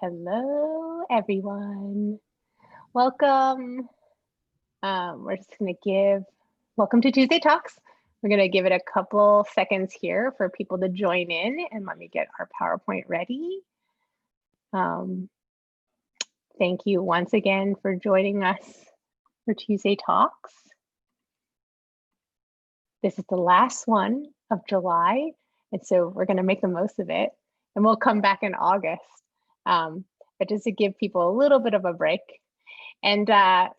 Hello, everyone. Welcome. We're just going to welcome to Tuesday Talks. We're going to give it a couple seconds here for people to join in, and let me get our PowerPoint ready. Thank you once again for joining us for Tuesday Talks. This is the last one of July, and so we're going to make the most of it, and we'll come back in August. But just to give people a little bit of a break. And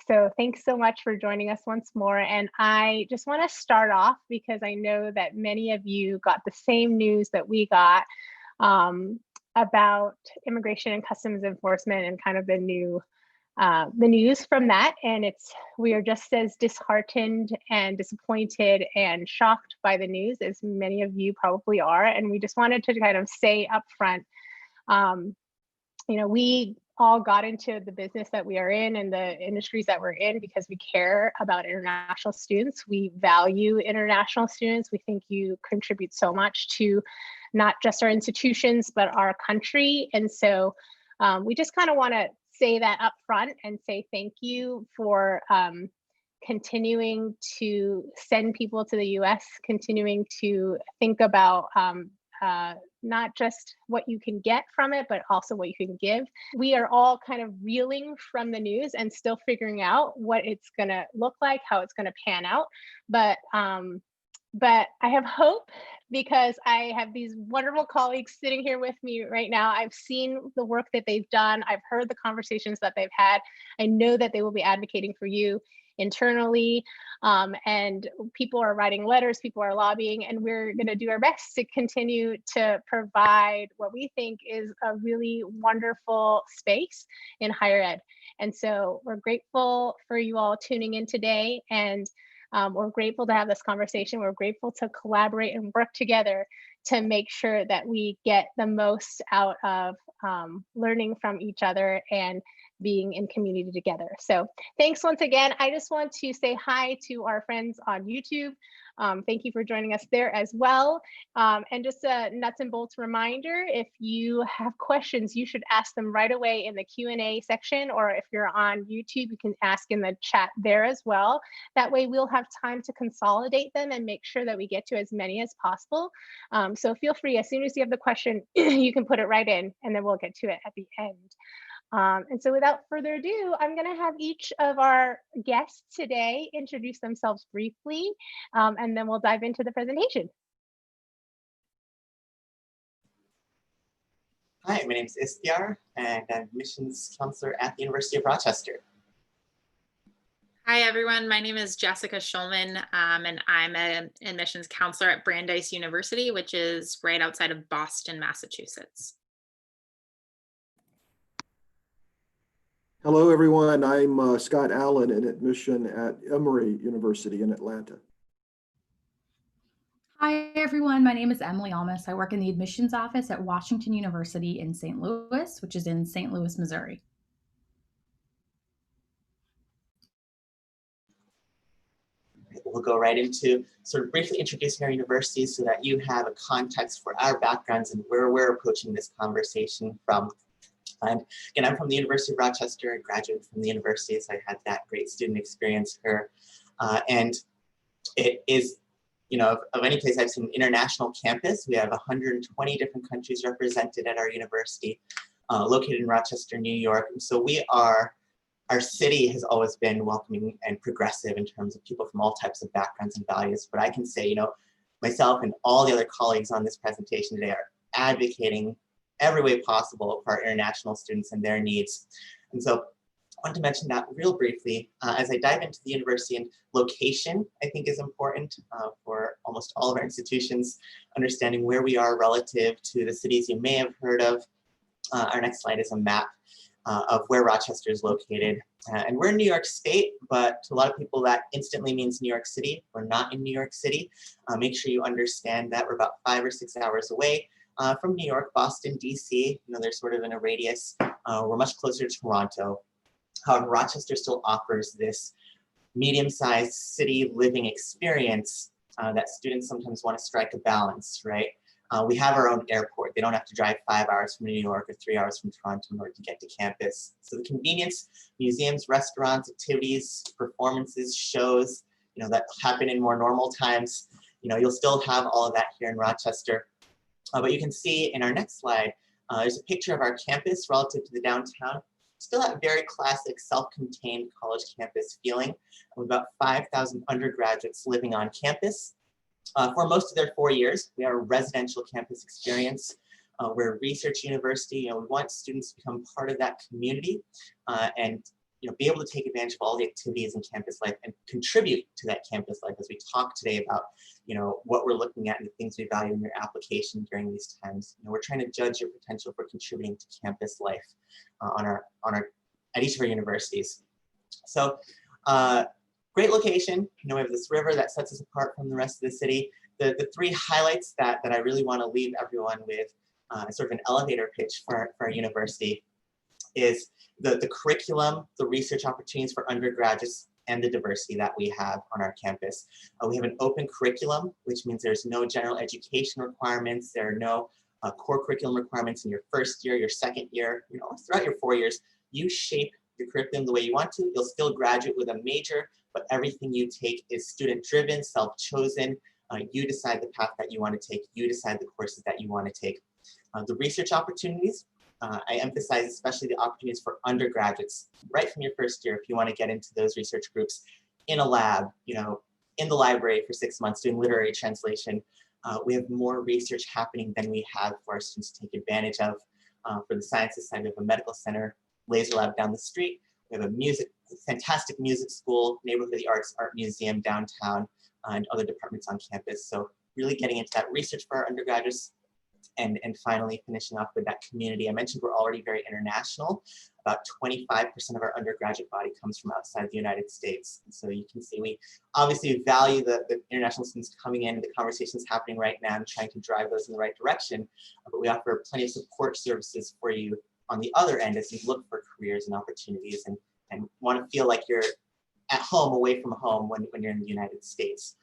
so thanks so much for joining us once more. And I just want to start off because I know that many of you got the same news that we got about immigration and customs enforcement and kind of the news from that. And we are just as disheartened and disappointed and shocked by the news as many of you probably are. And we just wanted to kind of say up front, we all got into the business that we are in and the industries that we're in because we care about international students. We value international students. We think you contribute so much to not just our institutions, but our country. And so we just kind of want to say that up front and say thank you for continuing to send people to the US, continuing to think about not just what you can get from it, but also what you can give. We are all kind of reeling from the news and still figuring out what it's going to look like, how it's going to pan out. But I have hope because I have these wonderful colleagues sitting here with me right now. I've seen the work that they've done. I've heard the conversations that they've had. I know that they will be advocating for you internally, and people are writing letters, people are lobbying, and we're going to do our best to continue to provide what we think is a really wonderful space in higher ed. And so we're grateful for you all tuning in today, and we're grateful to have this conversation. We're grateful to collaborate and work together to make sure that we get the most out of learning from each other and being in community together. So thanks once again. I just want to say hi to our friends on YouTube. Thank you for joining us there as well. And just a nuts and bolts reminder, if you have questions, you should ask them right away in the Q&A section, or if you're on YouTube, you can ask in the chat there as well. That way we'll have time to consolidate them and make sure that we get to as many as possible. So feel free, as soon as you have the question, you can put it right in, and then we'll get to it at the end. And so without further ado, I'm going to have each of our guests today introduce themselves briefly, and then we'll dive into the presentation. Hi, my name is Istiar, and I'm admissions counselor at the University of Rochester. Hi, everyone. My name is Jessica Schulman, and I'm an admissions counselor at Brandeis University, which is right outside of Boston, Massachusetts. Hello, everyone. I'm Scott Allen in admission at Emory University in Atlanta. Hi, everyone. My name is Emily Almas. I work in the admissions office at Washington University in St. Louis, which is in St. Louis, Missouri. We'll go right into sort of briefly introducing our university so that you have a context for our backgrounds and where we're approaching this conversation from. And again, I'm from the University of Rochester. I graduated from the university, so I had that great student experience here. And it is, of any place I've seen an international campus. We have 120 different countries represented at our university, located in Rochester, New York. And so our city has always been welcoming and progressive in terms of people from all types of backgrounds and values. But I can say, myself and all the other colleagues on this presentation today are advocating every way possible for our international students and their needs. And so I want to mention that real briefly as I dive into the university, and location, I think, is important for almost all of our institutions, understanding where we are relative to the cities you may have heard of. Our next slide is a map of where Rochester is located. And we're in New York State, but to a lot of people that instantly means New York City. We're not in New York City. Make sure you understand that we're about 5 or 6 hours away from New York, Boston, DC. They're sort of in a radius. We're much closer to Toronto. However, Rochester still offers this medium-sized city living experience that students sometimes want to strike a balance, right? We have our own airport. They don't have to drive 5 hours from New York or 3 hours from Toronto in order to get to campus. So the convenience, museums, restaurants, activities, performances, shows, that happen in more normal times, you'll still have all of that here in Rochester. But you can see in our next slide, there's a picture of our campus relative to the downtown. Still that very classic self-contained college campus feeling, with about 5,000 undergraduates living on campus. For most of their 4 years, we are a residential campus experience. We're a research university. We want students to become part of that community and be able to take advantage of all the activities in campus life and contribute to that campus life as we talk today about what we're looking at and the things we value in your application during these times. We're trying to judge your potential for contributing to campus life at each of our universities. So great location. We have this river that sets us apart from the rest of the city. The three highlights that I really want to leave everyone with, sort of an elevator pitch for our university, is the curriculum, the research opportunities for undergraduates, and the diversity that we have on our campus. We have an open curriculum, which means there's no general education requirements. There are no core curriculum requirements in your first year, your second year, throughout your 4 years. You shape your curriculum the way you want to. You'll still graduate with a major, but everything you take is student-driven, self-chosen. You decide the path that you want to take. You decide the courses that you want to take. The research opportunities, I emphasize especially the opportunities for undergraduates right from your first year if you want to get into those research groups in a lab, in the library for 6 months doing literary translation. We have more research happening than we have for our students to take advantage of. For the sciences side, we have a medical center, laser lab down the street. We have a fantastic music school, neighborhood of the arts, art museum downtown, and other departments on campus. So really getting into that research for our undergraduates. And finally, finishing off with that community. I mentioned we're already very international. About 25% of our undergraduate body comes from outside the United States. And so you can see we obviously value the international students coming in, the conversations happening right now, and trying to drive those in the right direction. But we offer plenty of support services for you on the other end as you look for careers and opportunities and want to feel like you're at home, away from home when you're in the United States.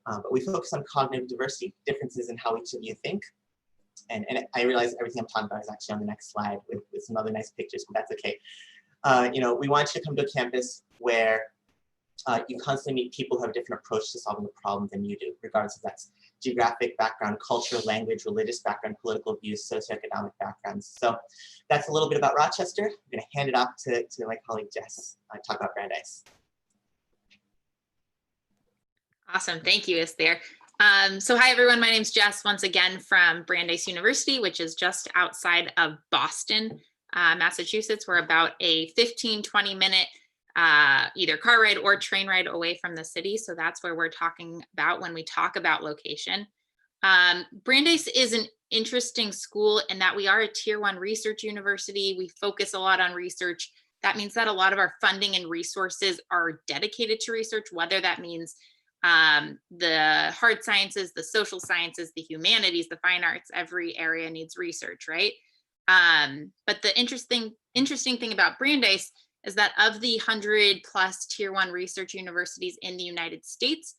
But we focus on cognitive diversity, differences in how each of you think. And I realize everything I'm talking about is actually on the next slide with some other nice pictures, but that's okay. We want you to come to a campus where you constantly meet people who have a different approach to solving a problem than you do, regardless if that's geographic background, culture, language, religious background, political views, socioeconomic backgrounds. So that's a little bit about Rochester. I'm going to hand it off to my colleague Jess to talk about Brandeis. Awesome, thank you, Esther. So hi everyone, my name is Jess, once again from Brandeis University, which is just outside of Boston, Massachusetts. We're about a 15-20 minute either car ride or train ride away from the city. So that's where we're talking about when we talk about location. Brandeis is an interesting school in that we are a tier 1 research university. We focus a lot on research. That means that a lot of our funding and resources are dedicated to research, whether that means the hard sciences, the social sciences, the humanities, the fine arts. Every area needs research, right? But the interesting thing about Brandeis is that of the 100+ tier 1 research universities in the United States,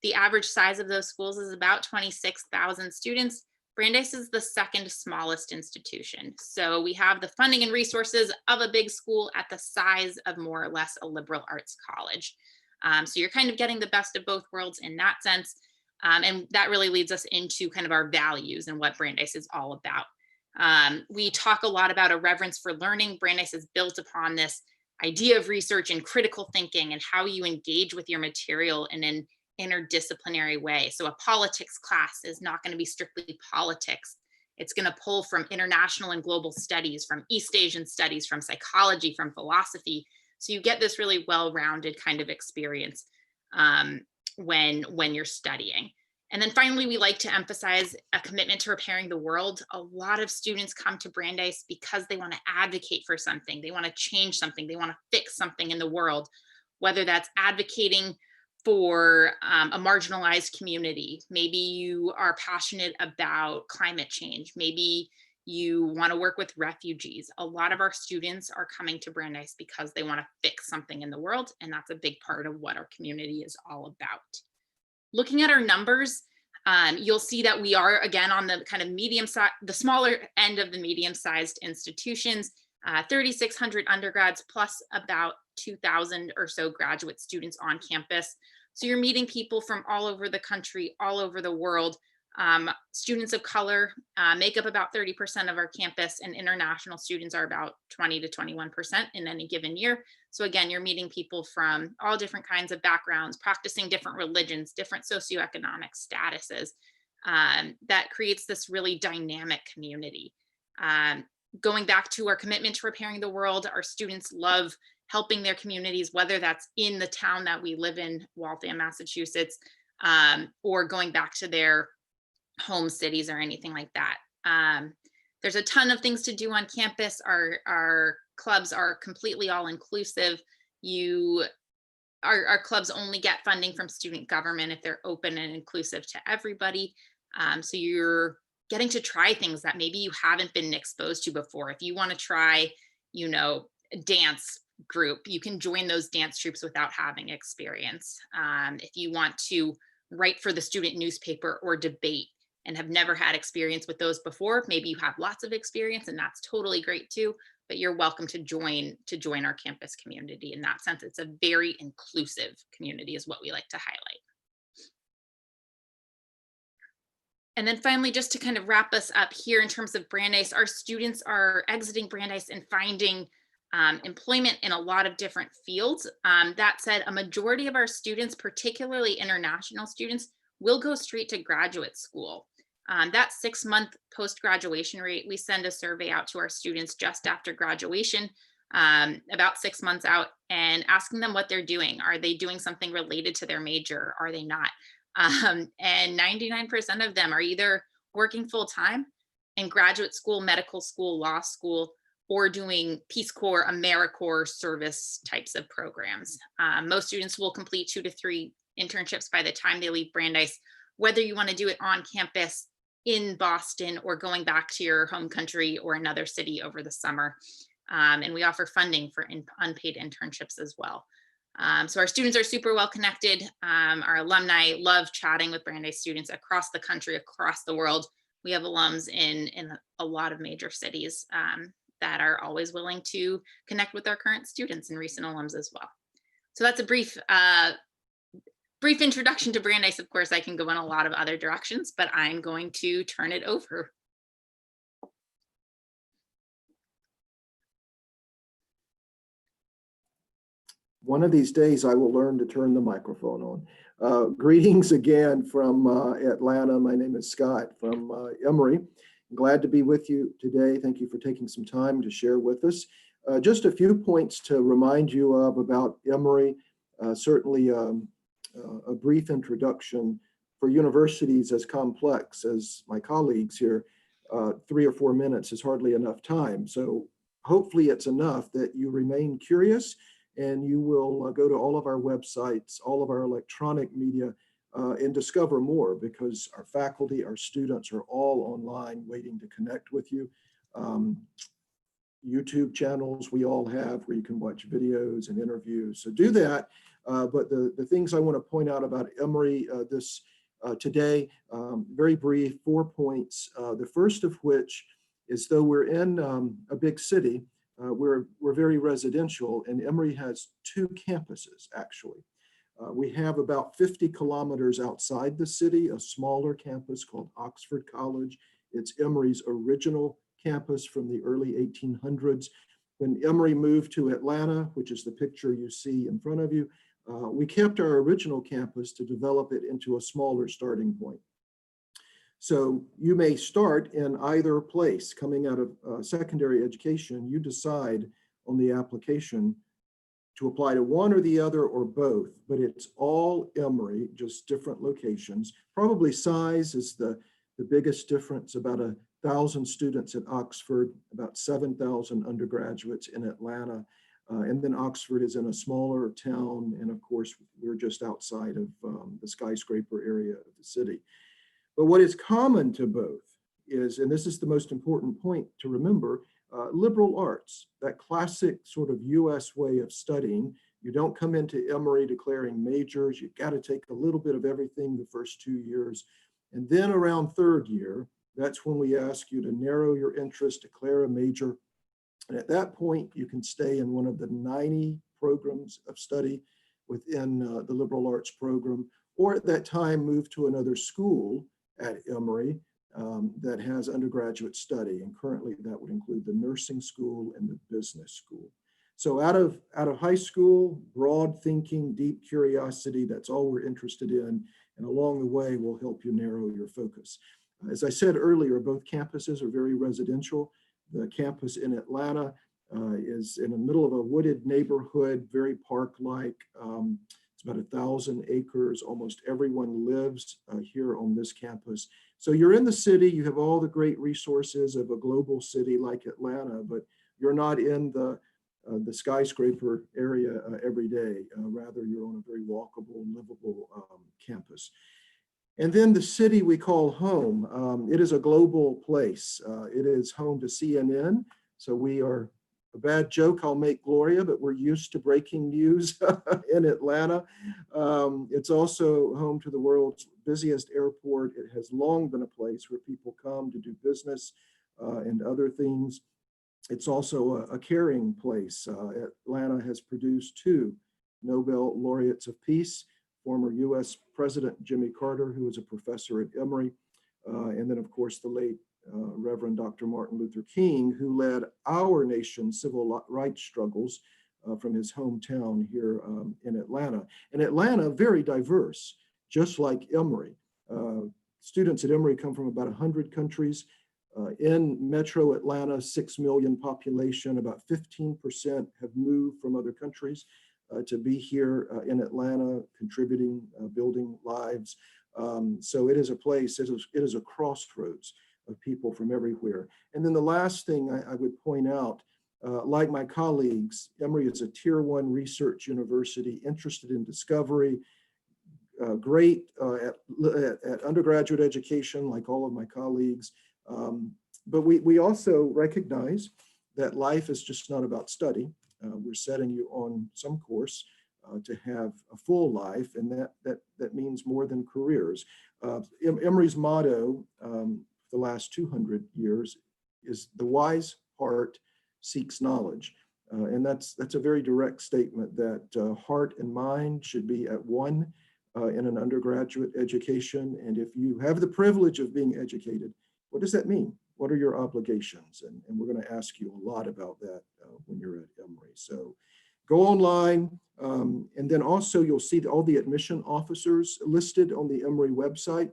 the average size of those schools is about 26,000 students. Brandeis is the second smallest institution. So we have the funding and resources of a big school at the size of more or less a liberal arts college. So you're kind of getting the best of both worlds in that sense. And that really leads us into kind of our values and what Brandeis is all about. We talk a lot about a reverence for learning. Brandeis is built upon this idea of research and critical thinking and how you engage with your material in an interdisciplinary way. So a politics class is not going to be strictly politics. It's going to pull from international and global studies, from East Asian studies, from psychology, from philosophy. So you get this really well-rounded kind of experience when you're studying. And then finally, we like to emphasize a commitment to repairing the world. A lot of students come to Brandeis because they want to advocate for something. They want to change something. They want to fix something in the world, whether that's advocating for a marginalized community. Maybe you are passionate about climate change. Maybe you want to work with refugees. A lot of our students are coming to Brandeis because they want to fix something in the world, and that's a big part of what our community is all about. Looking at our numbers, You'll see that we are, again, on the kind of medium size, the smaller end of the medium-sized institutions, 3,600 undergrads plus about 2,000 or so graduate students on campus. So you're meeting people from all over the country, all over the world. Students of color make up about 30% of our campus, and international students are about 20 to 21% in any given year. So again, you're meeting people from all different kinds of backgrounds, practicing different religions, different socioeconomic statuses. That creates this really dynamic community. Going back to our commitment to repairing the world, our students love helping their communities, whether that's in the town that we live in, Waltham, Massachusetts, or going back to their home cities or anything like that. There's a ton of things to do on campus. Our clubs are completely all inclusive. Our clubs only get funding from student government if they're open and inclusive to everybody. So you're getting to try things that maybe you haven't been exposed to before. If you want to try, a dance group, you can join those dance troupes without having experience. If you want to write for the student newspaper or debate and have never had experience with those before, maybe you have lots of experience, and that's totally great too, but you're welcome to join our campus community. In that sense, it's a very inclusive community is what we like to highlight. And then finally, just to kind of wrap us up here in terms of Brandeis, our students are exiting Brandeis and finding employment in a lot of different fields. That said, a majority of our students, particularly international students, will go straight to graduate school. That 6-month post-graduation rate, we send a survey out to our students just after graduation, about 6 months out, and asking them what they're doing. Are they doing something related to their major? Are they not? And 99% of them are either working full-time in graduate school, medical school, law school, or doing Peace Corps, AmeriCorps service types of programs. Most students will complete 2 to 3 internships by the time they leave Brandeis, whether you want to do it on campus in Boston or going back to your home country or another city over the summer. And we offer funding for unpaid internships as well. So our students are super well connected. Our alumni love chatting with Brandeis students across the country, across the world. We have alums in a lot of major cities that are always willing to connect with our current students and recent alums as well. So that's a brief introduction to Brandeis. Of course, I can go in a lot of other directions, but I'm going to turn it over. One of these days, I will learn to turn the microphone on. Greetings again from Atlanta. My name is Scott from Emory. Glad to be with you today. Thank you for taking some time to share with us. Just a few points to remind you of about Emory. Certainly a brief introduction. For universities as complex as my colleagues here, 3 or 4 minutes is hardly enough time. So hopefully it's enough that you remain curious and you will go to all of our websites, all of our electronic media, and discover more, because our faculty, our students are all online waiting to connect with you. YouTube channels we all have where you can watch videos and interviews. So do that. But the things I want to point out about Emory today, very brief, 4 points. The first of which is, though we're in a big city, we're very residential, and Emory has 2 campuses, actually. We have about 50 kilometers outside the city, a smaller campus called Oxford College. It's Emory's original campus from the early 1800s. When Emory moved to Atlanta, which is the picture you see in front of you, we kept our original campus to develop it into a smaller starting point. So you may start in either place. Coming out of secondary education, you decide on the application to apply to one or the other or both, but it's all Emory, just different locations. Probably size is the biggest difference, about 1,000 students at Oxford, about 7,000 undergraduates in Atlanta. And then Oxford is in a smaller town. And of course, we're just outside of the skyscraper area of the city. But what is common to both is, and this is the most important point to remember, liberal arts, that classic sort of US way of studying. You don't come into Emory declaring majors. You've got to take a little bit of everything the first 2 years. And then around third year, that's when we ask you to narrow your interest, declare a major. And at that point, you can stay in one of the 90 programs of study within the liberal arts program, or at that time move to another school at Emory that has undergraduate study. And currently that would include the nursing school and the business school. So out of high school, broad thinking, deep curiosity, that's all we're interested in. And along the way, we'll help you narrow your focus. As I said earlier, both campuses are very residential. The campus in Atlanta is in the middle of a wooded neighborhood, very park-like. It's about 1,000 acres. Almost everyone lives here on this campus. So you're in the city, you have all the great resources of a global city like Atlanta, but you're not in the skyscraper area every day. Rather, you're on a very walkable, livable campus. And then the city we call home. It is a global place. It is home to CNN. So we are, a bad joke I'll make, Gloria, but we're used to breaking news in Atlanta. It's also home to the world's busiest airport. It has long been a place where people come to do business and other things. It's also a caring place. Atlanta has produced 2 Nobel laureates of peace, former US President Jimmy Carter, who was a professor at Emory, and then of course the late Reverend Dr. Martin Luther King, who led our nation's civil rights struggles from his hometown here in Atlanta. And Atlanta, very diverse, just like Emory. Students at Emory come from about 100 countries. In Metro Atlanta, 6 million population, about 15% have moved from other countries to be here in Atlanta, contributing, building lives. So it is a place, it is a crossroads of people from everywhere. And then the last thing I would point out, like my colleagues, Emory is a Tier 1 research university interested in discovery, great at undergraduate education, like all of my colleagues. But we also recognize that life is just not about study. We're setting you on some course to have a full life, and that means more than careers. Emory's motto the last 200 years is "the wise heart seeks knowledge," and that's a very direct statement that heart and mind should be at one in an undergraduate education. And if you have the privilege of being educated, what does that mean? What are your obligations? And we're going to ask you a lot about that when you're at Emory. So go online, and then also you'll see all the admission officers listed on the Emory website.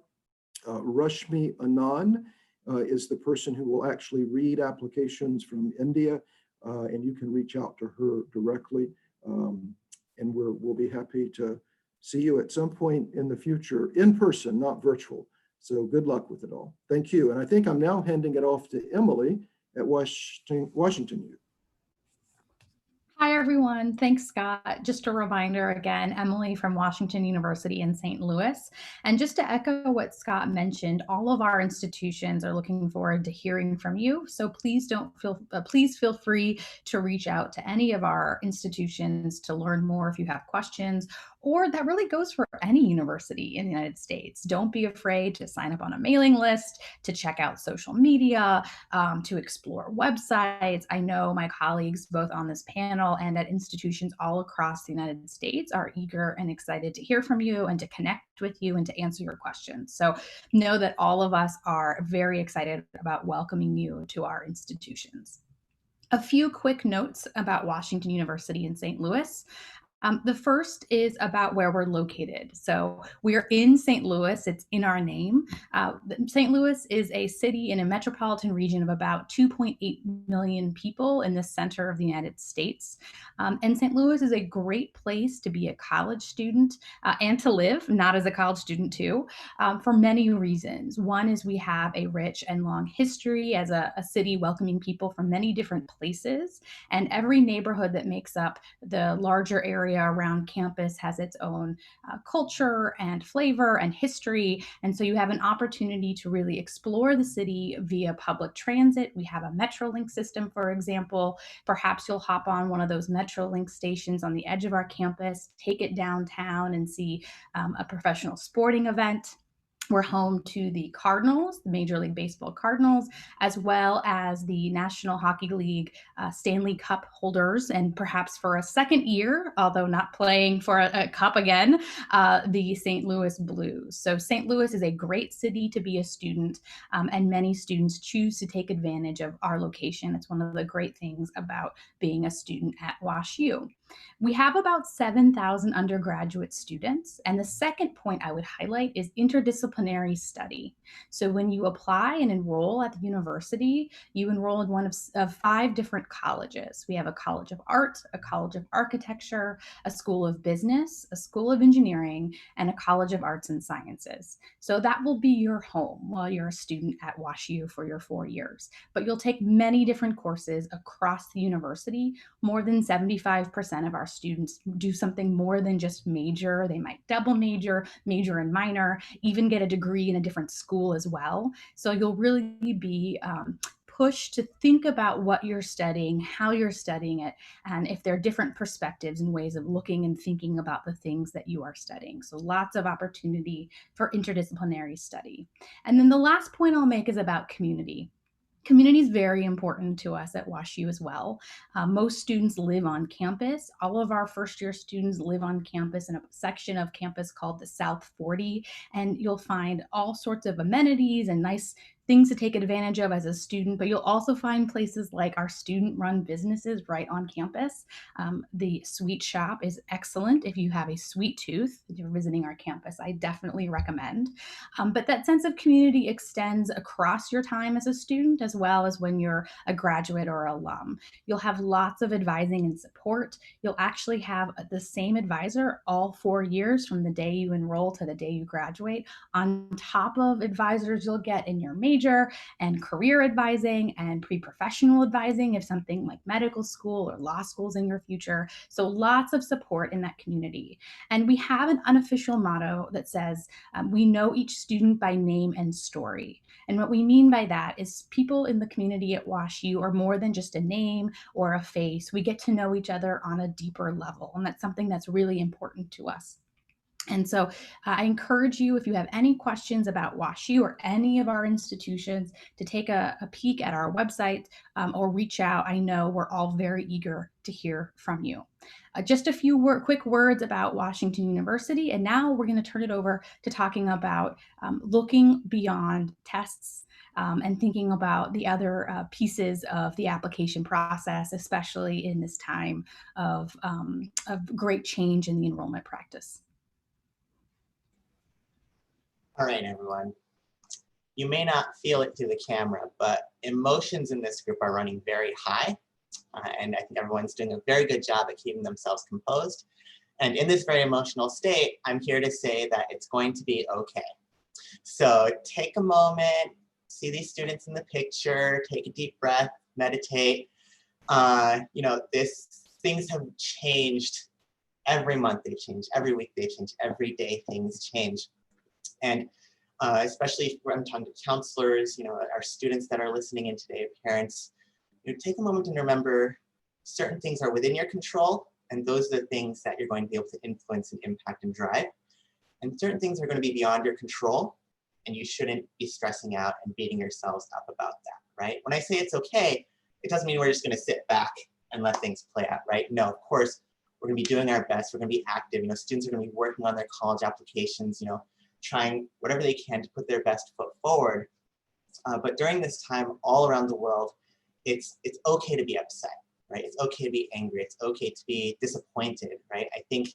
Rashmi Anand is the person who will actually read applications from India, and you can reach out to her directly. And we'll be happy to see you at some point in the future, in person, not virtual. So good luck with it all. Thank you. And I think I'm now handing it off to Emily at Washington U. Hi, everyone. Thanks, Scott. Just a reminder again, Emily from Washington University in St. Louis. And just to echo what Scott mentioned, all of our institutions are looking forward to hearing from you. So please feel free to reach out to any of our institutions to learn more if you have questions, or that really goes for any university in the United States. Don't be afraid to sign up on a mailing list, to check out social media, to explore websites. I know my colleagues both on this panel and at institutions all across the United States are eager and excited to hear from you and to connect with you and to answer your questions. So know that all of us are very excited about welcoming you to our institutions. A few quick notes about Washington University in St. Louis. The first is about where we're located. So we're in St. Louis, it's in our name. St. Louis is a city in a metropolitan region of about 2.8 million people in the center of the United States. And St. Louis is a great place to be a college student and to live, not as a college student too, for many reasons. One is we have a rich and long history as a city welcoming people from many different places, and every neighborhood that makes up the larger area around campus has its own culture and flavor and history. And so you have an opportunity to really explore the city via public transit. We have a Metrolink system, for example. Perhaps you'll hop on one of those Metrolink stations on the edge of our campus, take it downtown and see a professional sporting event. We're home to the Cardinals, the Major League Baseball Cardinals, as well as the National Hockey League Stanley Cup holders, and perhaps for a second year, although not playing for a cup again, the St. Louis Blues. So St. Louis is a great city to be a student, and many students choose to take advantage of our location. It's one of the great things about being a student at WashU. We have about 7,000 undergraduate students. And the second point I would highlight is interdisciplinary study. So when you apply and enroll at the university, you enroll in one of 5 different colleges. We have a College of Art, a College of Architecture, a School of Business, a School of Engineering, and a College of Arts and Sciences. So that will be your home while you're a student at WashU for your 4 years. But you'll take many different courses across the university. More than 75% of our students do something more than just major. They might double major, major and minor, even get a degree in a different school as well. So you'll really be pushed to think about what you're studying, how you're studying it, and if there are different perspectives and ways of looking and thinking about the things that you are studying. So lots of opportunity for interdisciplinary study. And then the last point I'll make is about community. Community is very important to us at WashU as well. Most students live on campus. All of our first year students live on campus in a section of campus called the South 40, and you'll find all sorts of amenities and nice things to take advantage of as a student, but you'll also find places like our student-run businesses right on campus. The sweet shop is excellent if you have a sweet tooth. If you're visiting our campus, I definitely recommend. But that sense of community extends across your time as a student, as well as when you're a graduate or alum. You'll have lots of advising and support. You'll actually have the same advisor all 4 years from the day you enroll to the day you graduate, on top of advisors you'll get in your major and career advising and pre-professional advising if something like medical school or law school's in your future. So lots of support in that community. And we have an unofficial motto that says, we know each student by name and story. And what we mean by that is people in the community at WashU are more than just a name or a face. We get to know each other on a deeper level. And that's something that's really important to us. And so I encourage you, if you have any questions about WashU or any of our institutions, to take a peek at our website or reach out. I know we're all very eager to hear from you. Just a few quick words about Washington University, and now we're going to turn it over to talking about looking beyond tests and thinking about the other pieces of the application process, especially in this time of great change in the enrollment practice. All right, everyone. You may not feel it through the camera, but emotions in this group are running very high. And I think everyone's doing a very good job at keeping themselves composed. And in this very emotional state, I'm here to say that it's going to be okay. So take a moment, see these students in the picture, take a deep breath, meditate. Things have changed every month. They change every week. They change every day. Things change. And especially when I'm talking to counselors, our students that are listening in today, parents, take a moment and remember certain things are within your control, and those are the things that you're going to be able to influence and impact and drive. And certain things are going to be beyond your control, and you shouldn't be stressing out and beating yourselves up about that, right? When I say it's okay, it doesn't mean we're just going to sit back and let things play out, right? No, of course, we're going to be doing our best. We're going to be active. Students are going to be working on their college applications, trying whatever they can to put their best foot forward. But during this time, all around the world, it's okay to be upset, right? It's okay to be angry. It's okay to be disappointed, right? I think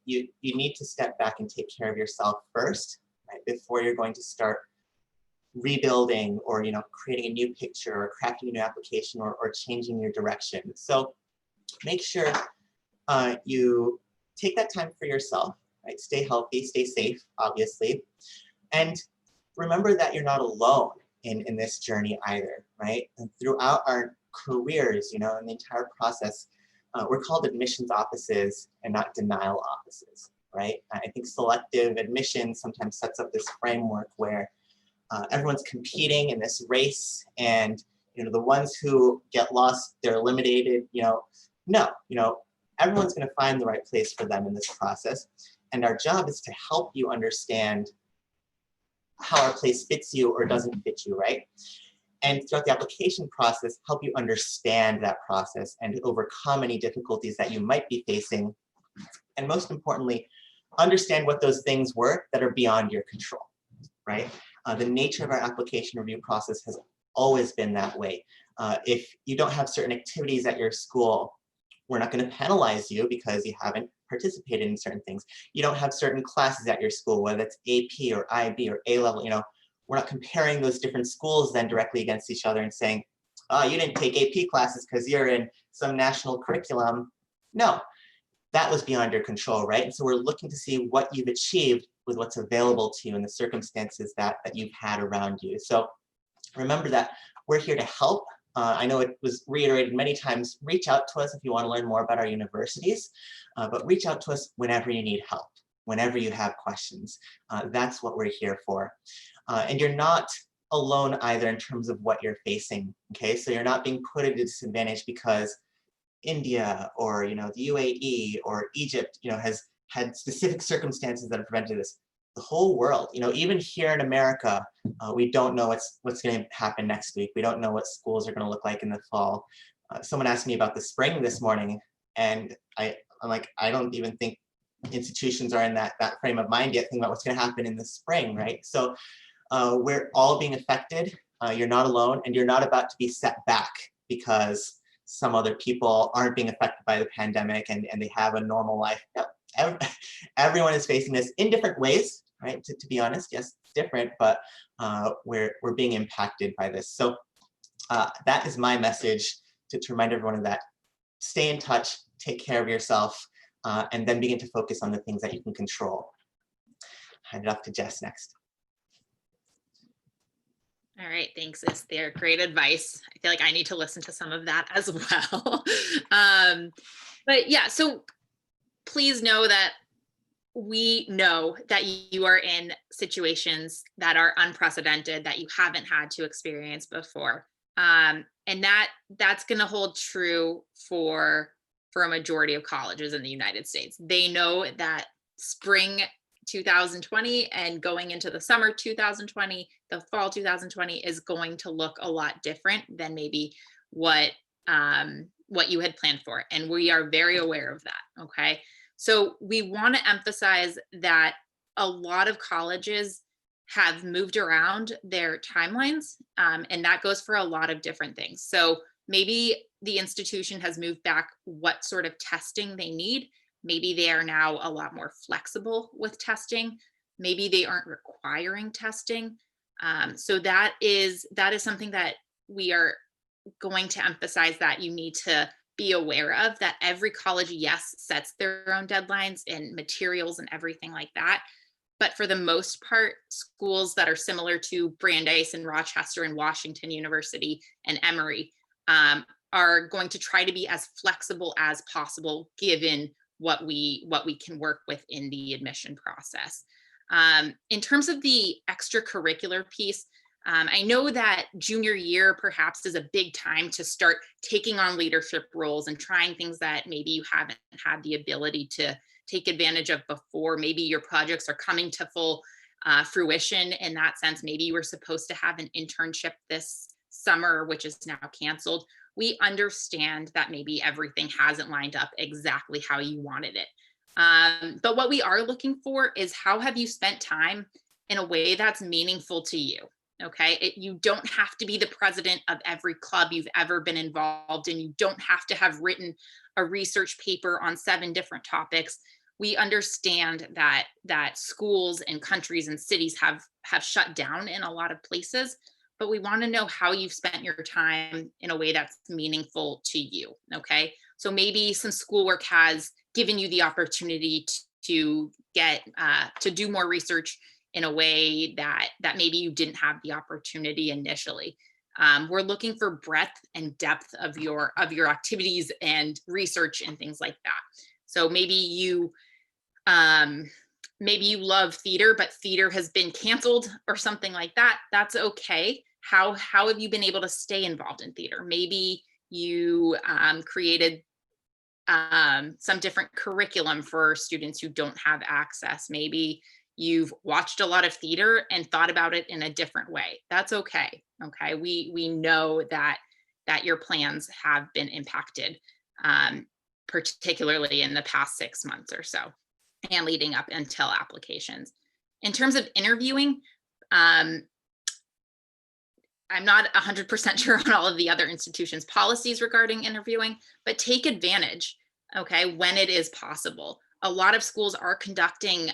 you need to step back and take care of yourself first, right? Before you're going to start rebuilding or creating a new picture or crafting a new application or changing your direction. So make sure you take that time for yourself. Right? Stay healthy, stay safe, obviously. And remember that you're not alone in this journey either, right? And throughout our careers, in the entire process, we're called admissions offices and not denial offices, right? I think selective admission sometimes sets up this framework where everyone's competing in this race, and the ones who get lost, they're eliminated. No, everyone's going to find the right place for them in this process. And our job is to help you understand how our place fits you or doesn't fit you, right? And throughout the application process, help you understand that process and overcome any difficulties that you might be facing. And most importantly, understand what those things were that are beyond your control, right? The nature of our application review process has always been that way. If you don't have certain activities at your school, we're not going to penalize you because you haven't participated in certain things. You don't have certain classes at your school, whether it's AP or IB or A level, we're not comparing those different schools then directly against each other and saying, oh, you didn't take AP classes because you're in some national curriculum. No, that was beyond your control, right? And so we're looking to see what you've achieved with what's available to you and the circumstances that you've had around you. So remember that we're here to help. I know it was reiterated many times, reach out to us if you want to learn more about our universities, but reach out to us whenever you need help, whenever you have questions. That's what we're here for. And you're not alone either in terms of what you're facing, okay? So you're not being put at a disadvantage because India or the UAE or Egypt has had specific circumstances that have prevented this. The whole world, even here in America, we don't know what's going to happen next week. We don't know what schools are going to look like in the fall. Someone asked me about the spring this morning, and I'm like, I don't even think institutions are in that frame of mind yet, thinking about what's going to happen in the spring, right? So we're all being affected. You're not alone, and you're not about to be set back because some other people aren't being affected by the pandemic and they have a normal life. No, everyone is facing this in different ways, right? To be honest, yes, it's different, but we're being impacted by this. So that is my message to remind everyone of that. Stay in touch, take care of yourself, and then begin to focus on the things that you can control. Hand it off to Jess next. All right, thanks, Esther. Great advice. I feel like I need to listen to some of that as well. But yeah, so please know that we know that you are in situations that are unprecedented, that you haven't had to experience before. And that's going to hold true for a majority of colleges in the United States. They know that spring 2020 and going into the summer 2020, the fall 2020 is going to look a lot different than maybe what you had planned for. And we are very aware of that, okay? So we want to emphasize that a lot of colleges have moved around their timelines, and that goes for a lot of different things. So maybe the institution has moved back what sort of testing they need. Maybe they are now a lot more flexible with testing. Maybe they aren't requiring testing. So that is something that we are going to emphasize that you need to be aware of, that every college, yes, sets their own deadlines and materials and everything like that. But for the most part, schools that are similar to Brandeis and Rochester and Washington University and Emory are going to try to be as flexible as possible given what we can work with in the admission process. In terms of the extracurricular piece, I know that junior year perhaps is a big time to start taking on leadership roles and trying things that maybe you haven't had the ability to take advantage of before. Maybe your projects are coming to full fruition in that sense. Maybe you were supposed to have an internship this summer, which is now canceled. We understand that maybe everything hasn't lined up exactly how you wanted it. But what we are looking for is, how have you spent time in a way that's meaningful to you? Okay, you don't have to be the president of every club you've ever been involved in. You don't have to have written a research paper on 7 different topics. We understand that schools and countries and cities have shut down in a lot of places, but we want to know how you've spent your time in a way that's meaningful to you. Okay, so maybe some schoolwork has given you the opportunity to get to do more research in a way that maybe you didn't have the opportunity initially. We're looking for breadth and depth of your activities and research and things like that. So maybe you love theater, but theater has been canceled or something like that. That's okay. How have you been able to stay involved in theater? Maybe you created some different curriculum for students who don't have access. Maybe you've watched a lot of theater and thought about it in a different way. That's okay. Okay. We know that your plans have been impacted, particularly in the past 6 months or so and leading up until applications. In terms of interviewing, I'm not 100% sure on all of the other institutions' policies regarding interviewing, but take advantage, okay, when it is possible. A lot of schools are conducting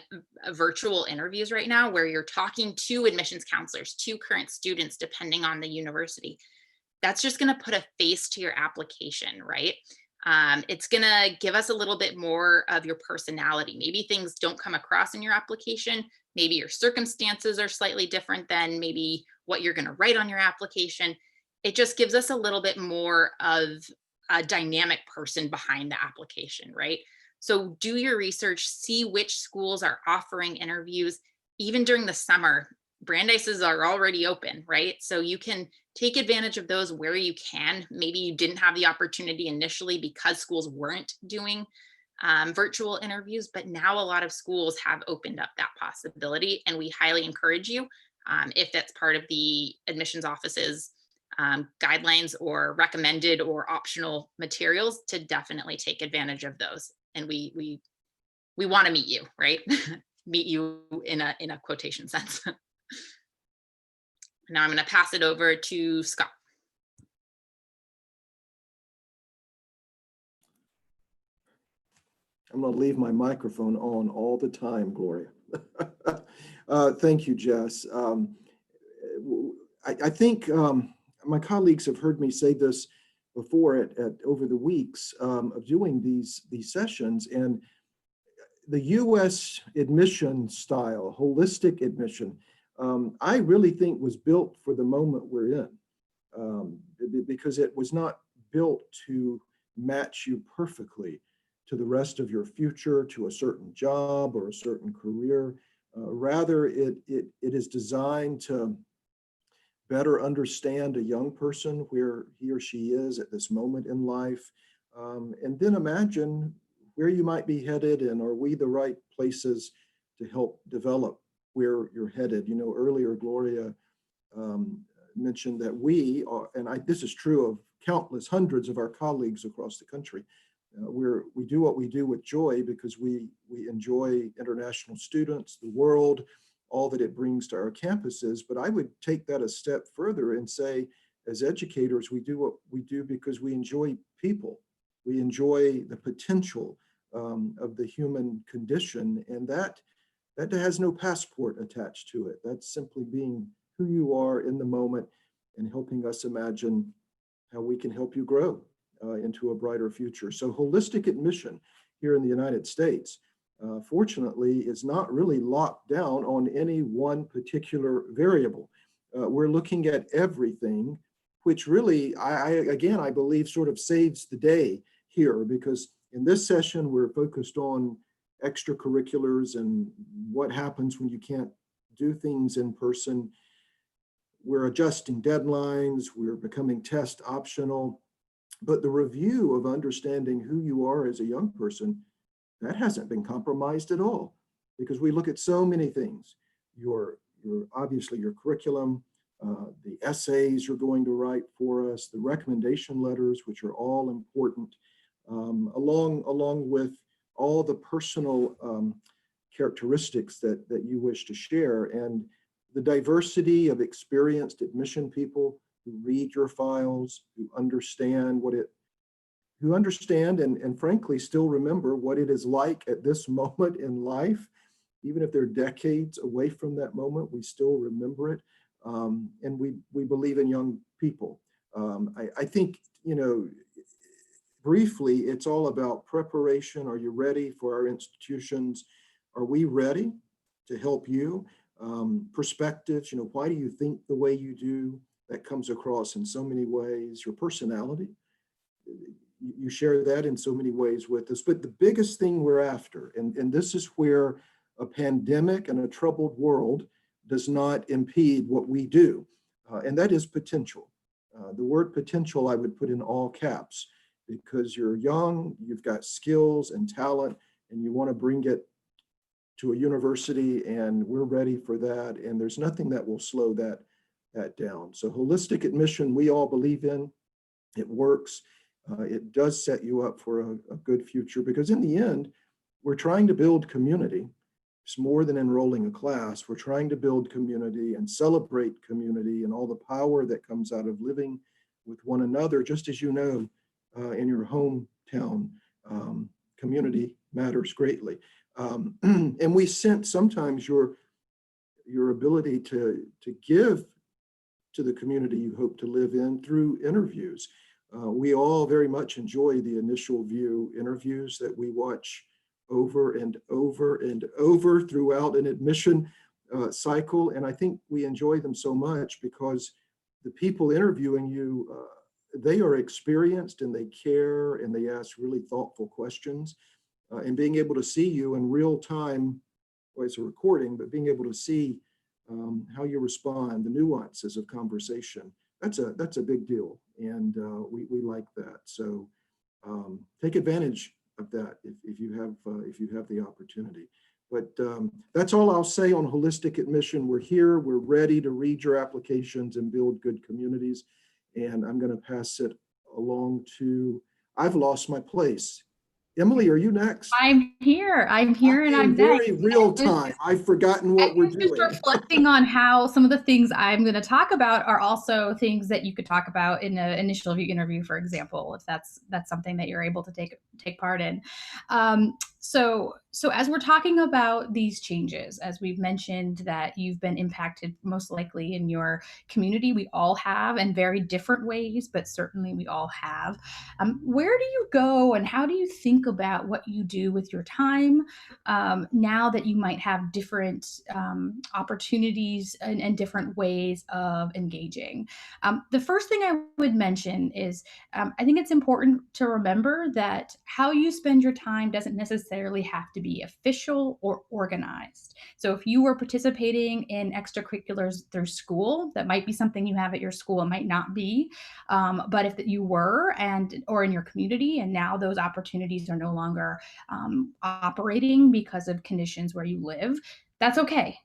virtual interviews right now where you're talking to admissions counselors, to current students, depending on the university. That's just going to put a face to your application, right? It's going to give us a little bit more of your personality. Maybe things don't come across in your application. Maybe your circumstances are slightly different than maybe what you're going to write on your application. It just gives us a little bit more of a dynamic person behind the application, right? So do your research, see which schools are offering interviews. Even during the summer, Brandeis's are already open, right? So you can take advantage of those where you can. Maybe you didn't have the opportunity initially because schools weren't doing virtual interviews, but now a lot of schools have opened up that possibility, and we highly encourage you, if that's part of the admissions office's guidelines or recommended or optional materials, to definitely take advantage of those. And we want to meet you, right? Meet you in a quotation sense. Now I'm going to pass it over to Scott. I'm going to leave my microphone on all the time, Gloria. Thank you, Jess. I think my colleagues have heard me say this before over the weeks of doing these sessions, and the U.S. admission style, holistic admission, I really think was built for the moment we're in, because it was not built to match you perfectly to the rest of your future, to a certain job or a certain career. Rather, it is designed to better understand a young person where he or she is at this moment in life, and then imagine where you might be headed, and are we the right places to help develop where you're headed. You know, earlier Gloria mentioned that we are, and this is true of countless hundreds of our colleagues across the country, we do what we do with joy because we enjoy international students, the world, all that it brings to our campuses. But I would take that a step further and say, as educators, we do what we do because we enjoy people. We enjoy the potential of the human condition, and that has no passport attached to it. That's simply being who you are in the moment and helping us imagine how we can help you grow into a brighter future. So holistic admission here in the United States, fortunately, is not really locked down on any one particular variable. We're looking at everything, which really, I believe, sort of saves the day here, because in this session, we're focused on extracurriculars and what happens when you can't do things in person. We're adjusting deadlines, we're becoming test optional, but the review of understanding who you are as a young person, that hasn't been compromised at all, because we look at so many things. Your obviously your curriculum, the essays you're going to write for us, the recommendation letters, which are all important, along with all the personal characteristics that you wish to share, and the diversity of experienced admission people who read your files, who understand and frankly still remember what it is like at this moment in life. Even if they're decades away from that moment, we still remember it. And we believe in young people. I think, you know, briefly, it's all about preparation. Are you ready for our institutions? Are we ready to help you? Perspectives, you know, why do you think the way you do? That comes across in so many ways. Your personality, you share that in so many ways with us. But the biggest thing we're after, and this is where a pandemic and a troubled world does not impede what we do, and that is potential. The word potential I would put in all caps, because you're young, you've got skills and talent, and you want to bring it to a university, and we're ready for that. And there's nothing that will slow that down. So holistic admission, we all believe in. It works. It does set you up for a good future, because in the end, we're trying to build community. It's more than enrolling a class. We're trying to build community and celebrate community and all the power that comes out of living with one another. Just as you know, in your hometown, community matters greatly. And we sense sometimes your ability to give to the community you hope to live in through interviews. We all very much enjoy the initial view interviews that we watch over and over and over throughout an admission cycle. And I think we enjoy them so much because the people interviewing you, they are experienced and they care and they ask really thoughtful questions. And being able to see you in real time, well, it's a recording, but being able to see how you respond, the nuances of conversation, that's a big deal. And we like that. So take advantage of that if you have the opportunity. But that's all I'll say on holistic admission. We're here, we're ready to read your applications and build good communities. And I'm going to pass it along to, I've lost my place. Emily, are you next? I'm here, and I'm very next. real time. I've forgotten what we're Just doing. reflecting on how some of the things I'm going to talk about are also things that you could talk about in an initial interview, for example, if that's something that you're able to take part in. So as we're talking about these changes, as we've mentioned that you've been impacted most likely in your community, we all have in very different ways, but certainly we all have. Where do you go and how do you think about what you do with your time now that you might have different opportunities and different ways of engaging? The first thing I would mention is I think it's important to remember that how you spend your time doesn't necessarily have to be official or organized. So if you were participating in extracurriculars through school, that might be something you have at your school, it might not be. But if you were or in your community, and now those opportunities are no longer operating because of conditions where you live, that's okay.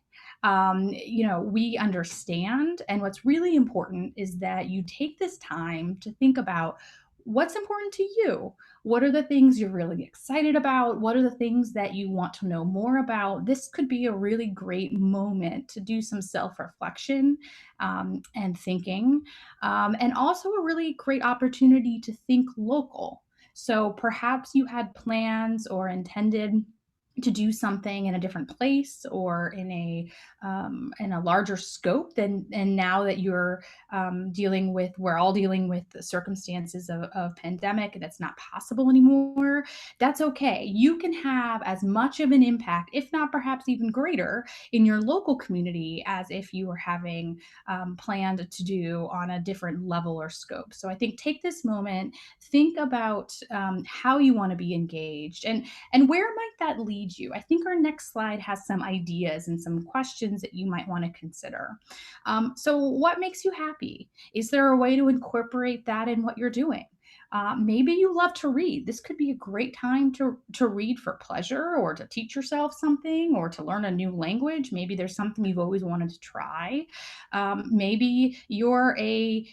We understand. And what's really important is that you take this time to think about what's important to you. What are the things you're really excited about? What are the things that you want to know more about? This could be a really great moment to do some self-reflection and thinking, and also a really great opportunity to think local. So perhaps you had plans or intended to do something in a different place or in a larger scope and now that you're we're all dealing with the circumstances of pandemic and that's not possible anymore, that's okay. You can have as much of an impact, if not perhaps even greater, in your local community as if you were having planned to do on a different level or scope. So I think take this moment, think about how you want to be engaged and where might that lead you. I think our next slide has some ideas and some questions that you might want to consider. So what makes you happy? Is there a way to incorporate that in what you're doing? Maybe you love to read. This could be a great time to read for pleasure or to teach yourself something or to learn a new language. Maybe there's something you've always wanted to try. Maybe you're a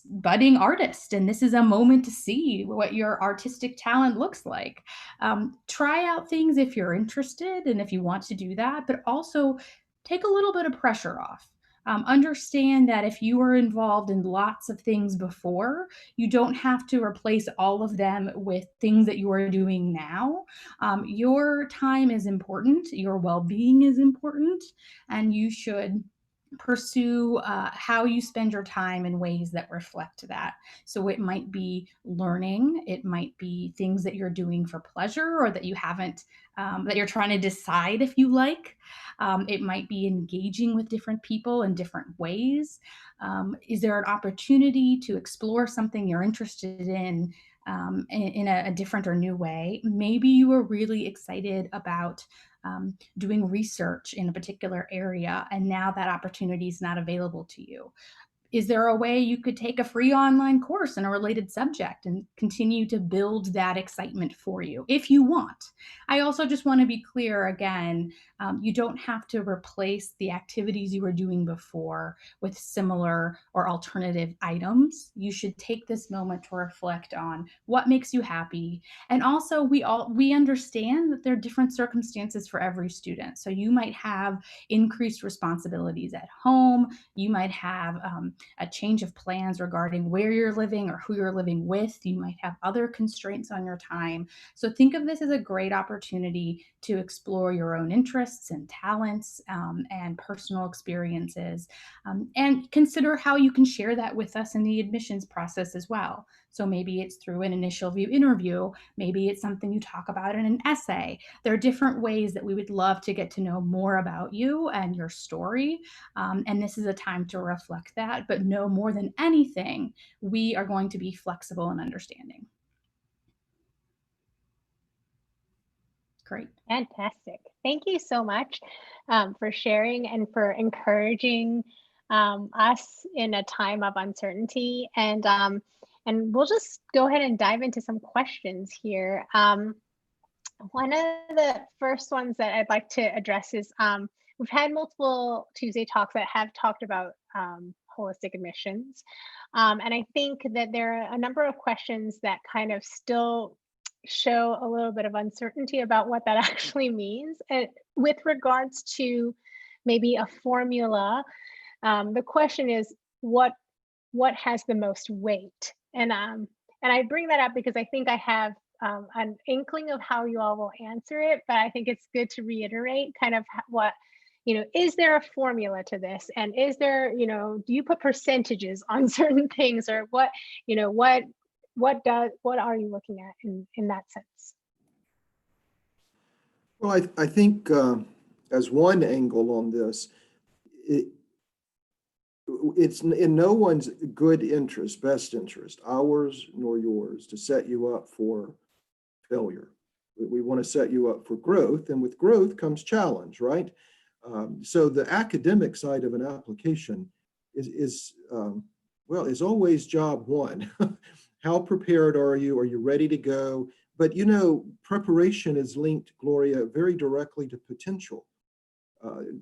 budding artist and this is a moment to see what your artistic talent looks like. Try out things if you're interested and if you want to do that, but also take a little bit of pressure off. Understand that if you were involved in lots of things before, you don't have to replace all of them with things that you are doing now. Your time is important, your well-being is important, and you should pursue how you spend your time in ways that reflect that. So it might be learning, it might be things that you're doing for pleasure or that you haven't, that you're trying to decide if you like. It might be engaging with different people in different ways. Is there an opportunity to explore something you're interested in a different or new way? Maybe you are really excited about doing research in a particular area, and now that opportunity is not available to you. Is there a way you could take a free online course in a related subject and continue to build that excitement for you if you want? I also just want to be clear again, you don't have to replace the activities you were doing before with similar or alternative items. You should take this moment to reflect on what makes you happy. And also we understand that there are different circumstances for every student. So you might have increased responsibilities at home. You might have a change of plans regarding where you're living or who you're living with. You might have other constraints on your time. So think of this as a great opportunity to explore your own interests and talents and personal experiences. And consider how you can share that with us in the admissions process as well. So maybe it's through an initial view interview, maybe it's something you talk about in an essay. There are different ways that we would love to get to know more about you and your story. And this is a time to reflect that, but know more than anything, we are going to be flexible and understanding. Great. Fantastic. Thank you so much for sharing and for encouraging us in a time of uncertainty. And we'll just go ahead and dive into some questions here. One of the first ones that I'd like to address is we've had multiple Tuesday talks that have talked about holistic admissions. And I think that there are a number of questions that kind of still show a little bit of uncertainty about what that actually means. And with regards to maybe a formula, the question is what has the most weight? And I bring that up because I think I have an inkling of how you all will answer it, but I think it's good to reiterate kind of what, is there a formula to this? And is there, do you put percentages on certain things, or what are you looking at in that sense? Well, I think as one angle on this, it's in no one's good interest, best interest, ours nor yours, to set you up for failure. We want to set you up for growth, and with growth comes challenge, right? So the academic side of an application is always job one. How prepared are you? Are you ready to go? But preparation is linked, Gloria, very directly to potential.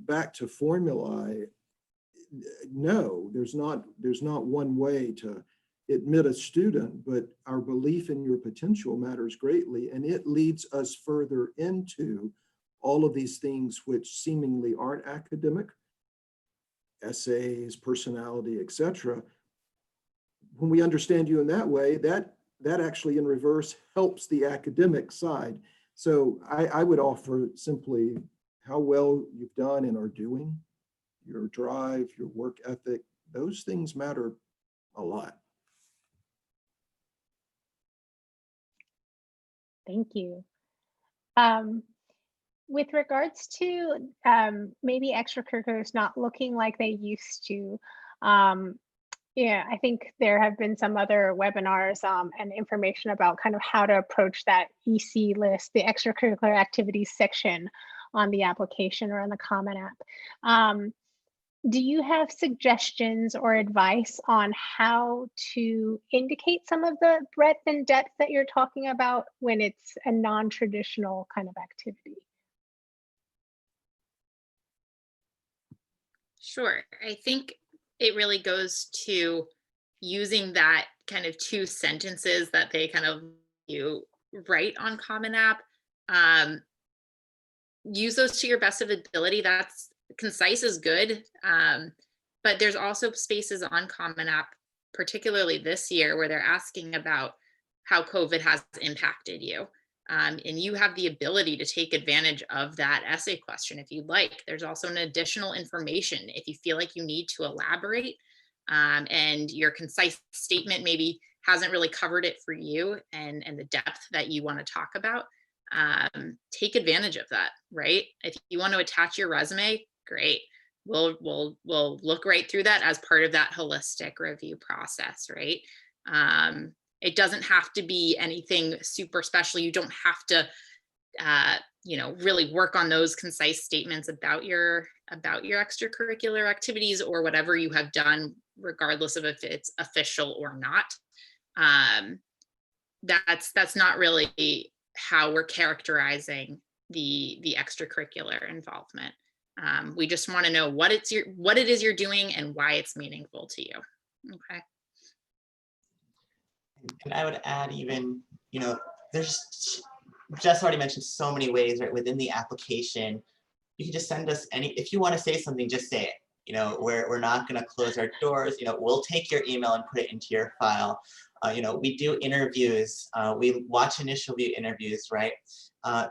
Back to formulae, no, there's not one way to admit a student, but our belief in your potential matters greatly, and it leads us further into all of these things which seemingly aren't academic, essays, personality, etc. When we understand you in that way, that actually in reverse helps the academic side. So I would offer simply how well you've done and are doing, your drive, your work ethic, those things matter a lot. Thank you. With regards to maybe extracurriculars not looking like they used to, yeah, I think there have been some other webinars and information about kind of how to approach that EC list, the extracurricular activities section on the application or on the Common App. Do you have suggestions or advice on how to indicate some of the breadth and depth that you're talking about when it's a non-traditional kind of activity? Sure. I think it really goes to using that kind of 2 sentences that they kind of write on Common App. Use those to your best of ability. That's concise is good. But there's also spaces on Common App, particularly this year, where they're asking about how COVID has impacted you. And you have the ability to take advantage of that essay question if you'd like. There's also an additional information if you feel like you need to elaborate and your concise statement maybe hasn't really covered it for you and the depth that you want to talk about. Take advantage of that, right? If you want to attach your resume, great. We'll look right through that as part of that holistic review process, right? It doesn't have to be anything super special. You don't have to, really work on those concise statements about your extracurricular activities or whatever you have done regardless of if it's official or not. That's not really how we're characterizing the extracurricular involvement. We just want to know what it is you're doing and why it's meaningful to you. Okay. And I would add even, there's Jess already mentioned so many ways, right, within the application. You can just send us if you want to say something, just say it. We're not going to close our doors. We'll take your email and put it into your file. We do interviews. We watch initial view interviews, right?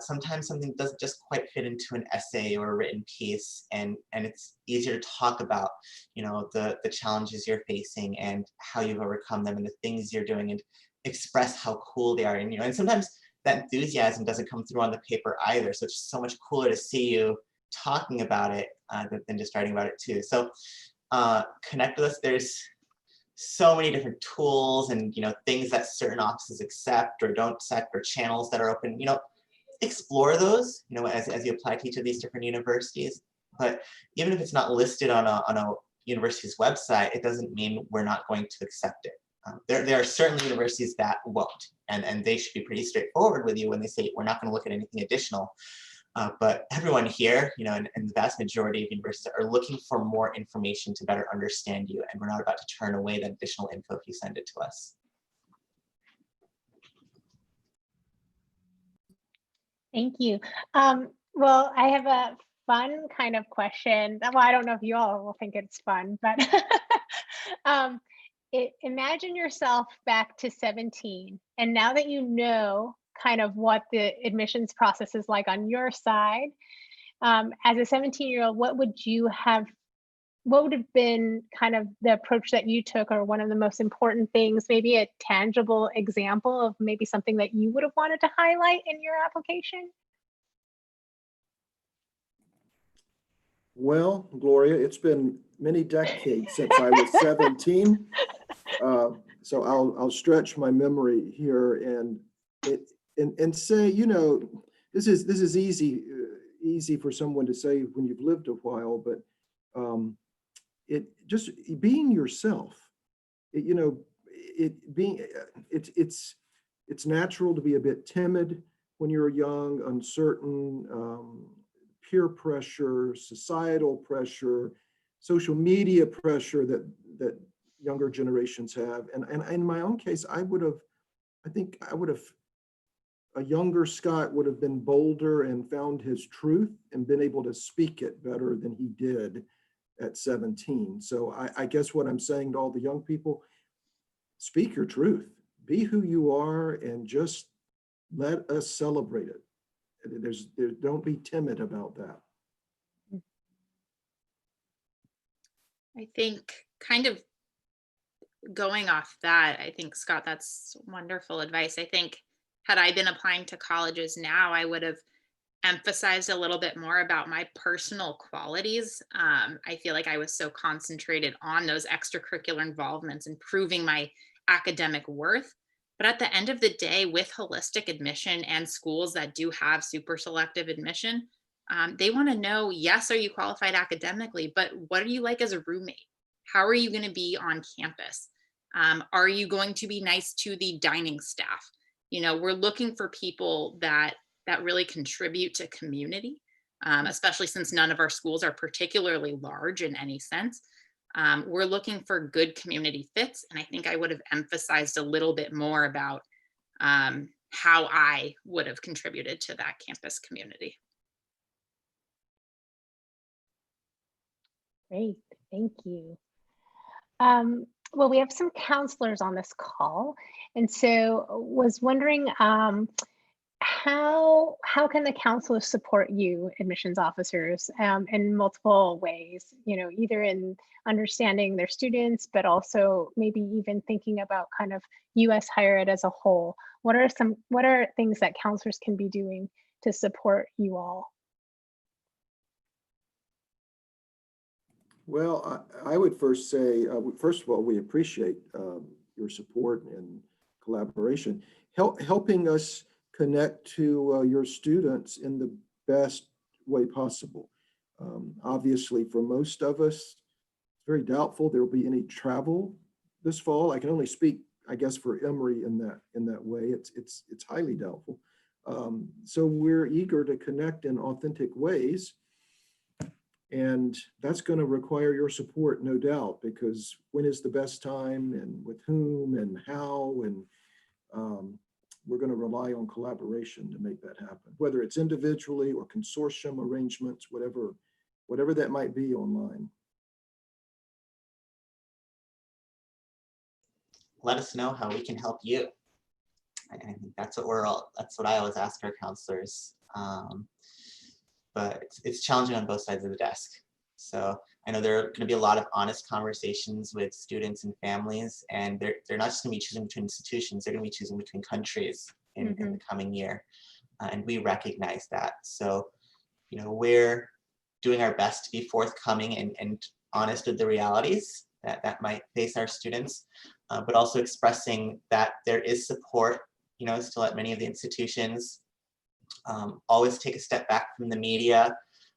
Sometimes something doesn't just quite fit into an essay or a written piece, and it's easier to talk about, the challenges you're facing and how you've overcome them and the things you're doing, and express how cool they are. And sometimes that enthusiasm doesn't come through on the paper either. So it's just so much cooler to see you talking about it than just writing about it too. So connect with us. There's so many different tools and things that certain offices accept or don't accept, or channels that are open. Explore those as you apply to each of these different universities. But even if it's not listed on a university's website, it doesn't mean we're not going to accept it. There are certainly universities that won't, and they should be pretty straightforward with you when they say we're not going to look at anything additional. But everyone here, and the vast majority of universities are looking for more information to better understand you, and we're not about to turn away that additional info if you send it to us. Thank you. Well, I have a fun kind of question. Well, I don't know if you all will think it's fun, but imagine yourself back to 17, and now that you know kind of what the admissions process is like on your side, as a 17-year-old, what would have been kind of the approach that you took, or one of the most important things, maybe a tangible example of maybe something that you would have wanted to highlight in your application? Well, Gloria, it's been many decades since I was 17. So I'll stretch my memory here and say, this is easy for someone to say when you've lived a while, but it just being yourself. It's natural to be a bit timid when you're young, uncertain. Peer pressure, societal pressure, social media pressure that younger generations have. And in my own case, I think a younger Scott would have been bolder and found his truth and been able to speak it better than he did at 17. So I guess what I'm saying to all the young people, speak your truth, be who you are, and just let us celebrate it. Don't be timid about that. I think kind of going off that, I think, Scott, that's wonderful advice. I think had I been applying to colleges now, I would have emphasized a little bit more about my personal qualities. I feel like I was so concentrated on those extracurricular involvements and proving my academic worth. But at the end of the day, with holistic admission and schools that do have super selective admission, they want to know, yes, are you qualified academically, but what are you like as a roommate? How are you going to be on campus? Are you going to be nice to the dining staff? We're looking for people that really contribute to community, especially since none of our schools are particularly large in any sense. We're looking for good community fits. And I think I would have emphasized a little bit more about how I would have contributed to that campus community. Great, thank you. Well, we have some counselors on this call, and so was wondering how can the counselors support you, admissions officers, in multiple ways, either in understanding their students, but also maybe even thinking about kind of US higher ed as a whole. What are things that counselors can be doing to support you all? Well, I would first say, first of all, we appreciate your support and collaboration, helping us connect to your students in the best way possible. Obviously, for most of us, very doubtful there will be any travel this fall. I can only speak, I guess, for Emory in that way. It's highly doubtful. So we're eager to connect in authentic ways. And that's going to require your support, no doubt, because when is the best time and with whom and how, and we're going to rely on collaboration to make that happen, whether it's individually or consortium arrangements, whatever that might be online. Let us know how we can help you. I think that's what I always ask our counselors. But it's challenging on both sides of the desk. So I know there are going to be a lot of honest conversations with students and families, and they're not just going to be choosing between institutions, they're going to be choosing between countries in the coming year. And we recognize that. So, we're doing our best to be forthcoming and honest with the realities that might face our students, but also expressing that there is support, still at many of the institutions. Always take a step back from the media.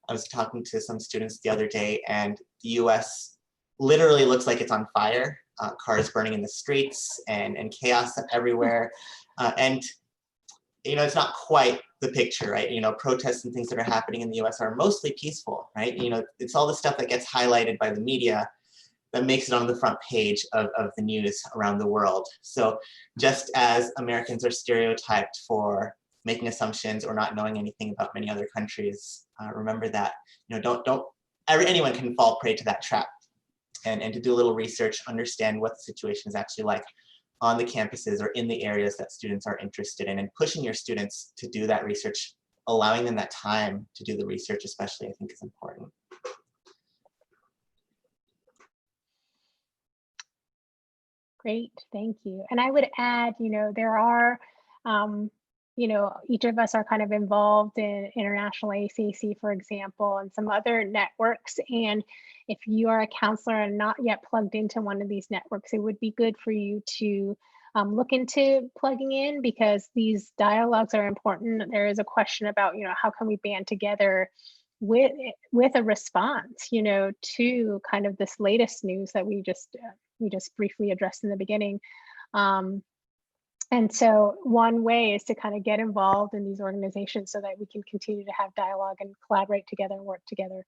I was talking to some students the other day, and the US literally looks like it's on fire. Cars burning in the streets and chaos everywhere. And it's not quite the picture, right? Protests and things that are happening in the US are mostly peaceful, right? It's all the stuff that gets highlighted by the media that makes it on the front page of the news around the world. So just as Americans are stereotyped for making assumptions or not knowing anything about many other countries, remember that anyone can fall prey to that trap, and to do a little research, understand what the situation is actually like on the campuses or in the areas that students are interested in, and pushing your students to do that research, allowing them that time to do the research especially, I think is important. Great, thank you. And I would add, there are, each of us are kind of involved in International ACC, for example, and some other networks. And if you are a counselor and not yet plugged into one of these networks, it would be good for you to look into plugging in, because these dialogues are important. There is a question about, how can we band together with a response, to kind of this latest news that we just briefly addressed in the beginning. And so one way is to kind of get involved in these organizations so that we can continue to have dialogue and collaborate together and work together,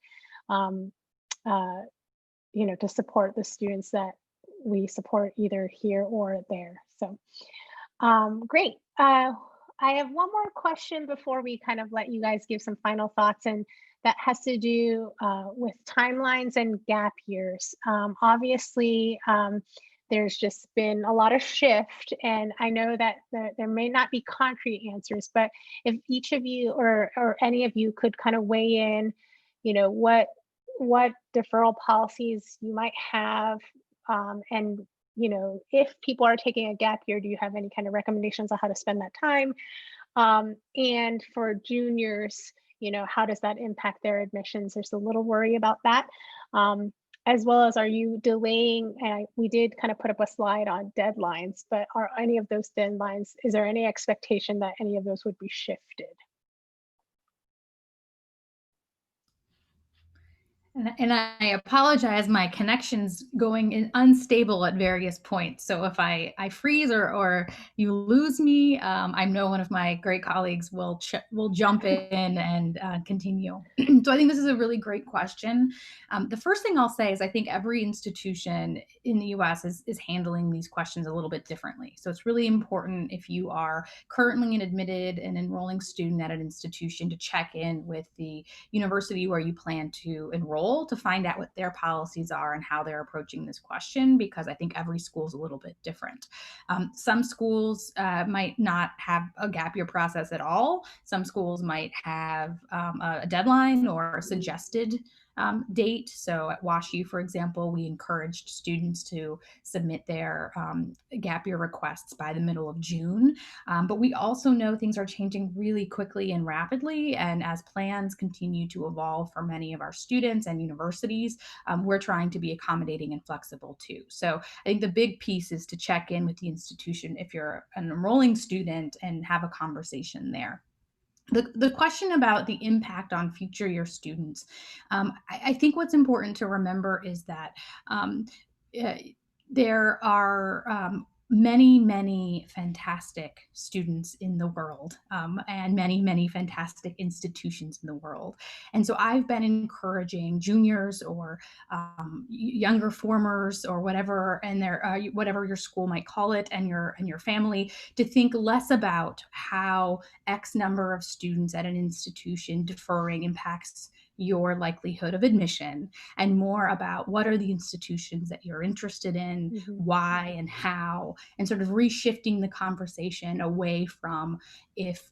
to support the students that we support either here or there. So great. I have one more question before we kind of let you guys give some final thoughts, and that has to do with timelines and gap years. Obviously, there's just been a lot of shift, and I know that there may not be concrete answers, but if each of you or any of you could kind of weigh in, what deferral policies you might have, and if people are taking a gap year, do you have any kind of recommendations on how to spend that time? And for juniors, how does that impact their admissions? There's a little worry about that. As well as, are you delaying? And we did kind of put up a slide on deadlines, but are any of those deadlines, is there any expectation that any of those would be shifted? And I apologize, my connection's going unstable at various points. So if I freeze or you lose me, I know one of my great colleagues will jump in and continue. So I think this is a really great question. The first thing I'll say is I think every institution in the US is handling these questions a little bit differently. So it's really important, if you are currently an admitted and enrolling student at an institution, to check in with the university where you plan to enroll, to find out what their policies are and how they're approaching this question, because I think every school is a little bit different. Some schools might not have a gap year process at all. Some schools might have a deadline or a suggested date. So at WashU, for example, we encouraged students to submit their gap year requests by the middle of June. But we also know things are changing really quickly and rapidly. And as plans continue to evolve for many of our students and universities, we're trying to be accommodating and flexible too. So I think the big piece is to check in with the institution if you're an enrolling student and have a conversation there. The question about the impact on future year students, I think what's important to remember is that um, uh, there are many fantastic students in the world, and many fantastic institutions in the world. And so I've been encouraging juniors or younger formers or whatever, and their whatever your school might call it, and your family, to think less about how X number of students at an institution deferring impacts your likelihood of admission, and more about what are the institutions that you're interested in, why and how, and sort of reshifting the conversation away from, if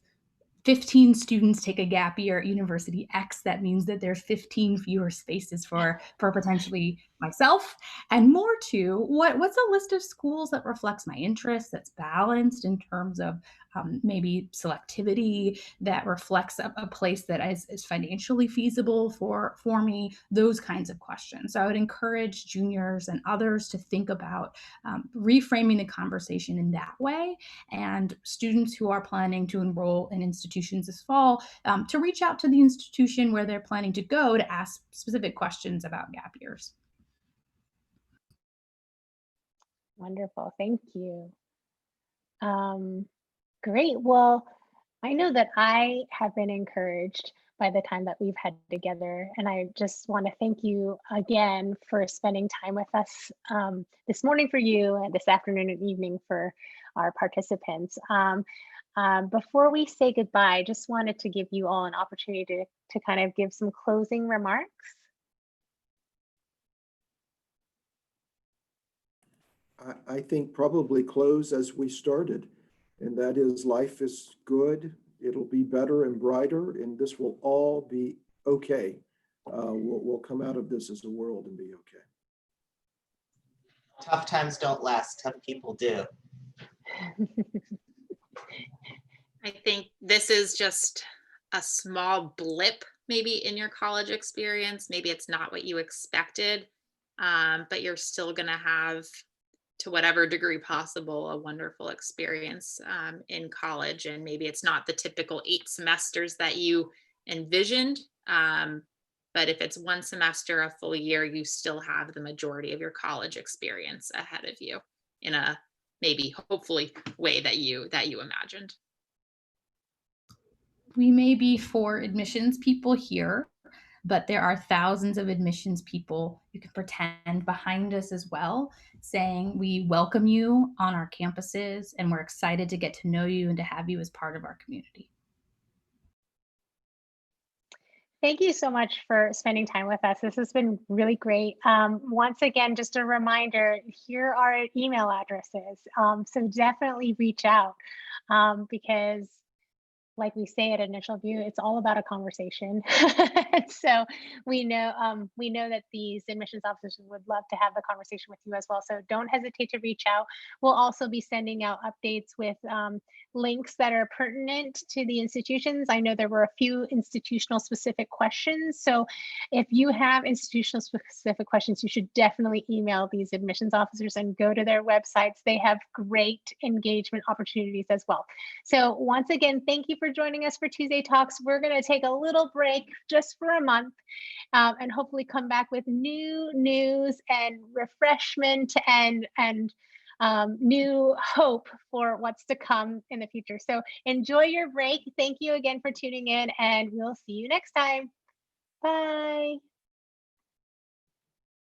15 students take a gap year at University X, that means that there's 15 fewer spaces for potentially myself, and more to what's a list of schools that reflects my interests, that's balanced in terms of maybe selectivity, that reflects a place that is financially feasible for me, those kinds of questions. So I would encourage juniors and others to think about reframing the conversation in that way, and students who are planning to enroll in institutions this fall, to reach out to the institution where they're planning to go to ask specific questions about gap years. Wonderful, thank you. Great. Well, I know that I have been encouraged by the time that we've had together, and I just want to thank you again for spending time with us this morning for you, and this afternoon and evening for our participants. Before we say goodbye, I just wanted to give you all an opportunity to kind of give some closing remarks. I think probably close as we started, and that is, life is good. It'll be better and brighter, and this will all be okay. We'll come out of this as a world and be okay. Tough times don't last, tough people do. I think this is just a small blip maybe in your college experience. Maybe it's not what you expected, but you're still going to have, to whatever degree possible, a wonderful experience in college. And maybe it's not the typical 8 semesters that you envisioned, but if it's 1 semester, a full year, you still have the majority of your college experience ahead of you in a maybe hopefully way that you imagined. We may be 4 admissions people here, but there are thousands of admissions people, you can pretend, behind us as well, saying we welcome you on our campuses and we're excited to get to know you and to have you as part of our community. Thank you so much for spending time with us. This has been really great. Once again, just a reminder, here are our email addresses. So definitely reach out, because like we say at Initial View, it's all about a conversation. So we know that these admissions officers would love to have the conversation with you as well. So don't hesitate to reach out. We'll also be sending out updates with links that are pertinent to the institutions. I know there were a few institutional specific questions. So if you have institutional specific questions, you should definitely email these admissions officers and go to their websites. They have great engagement opportunities as well. So once again, thank you for joining us for Tuesday Talks. We're going to take a little break just for a month, and hopefully come back with new news and refreshment and new hope for what's to come in the future. So enjoy your break. Thank you again for tuning in, and we'll see you next time. Bye.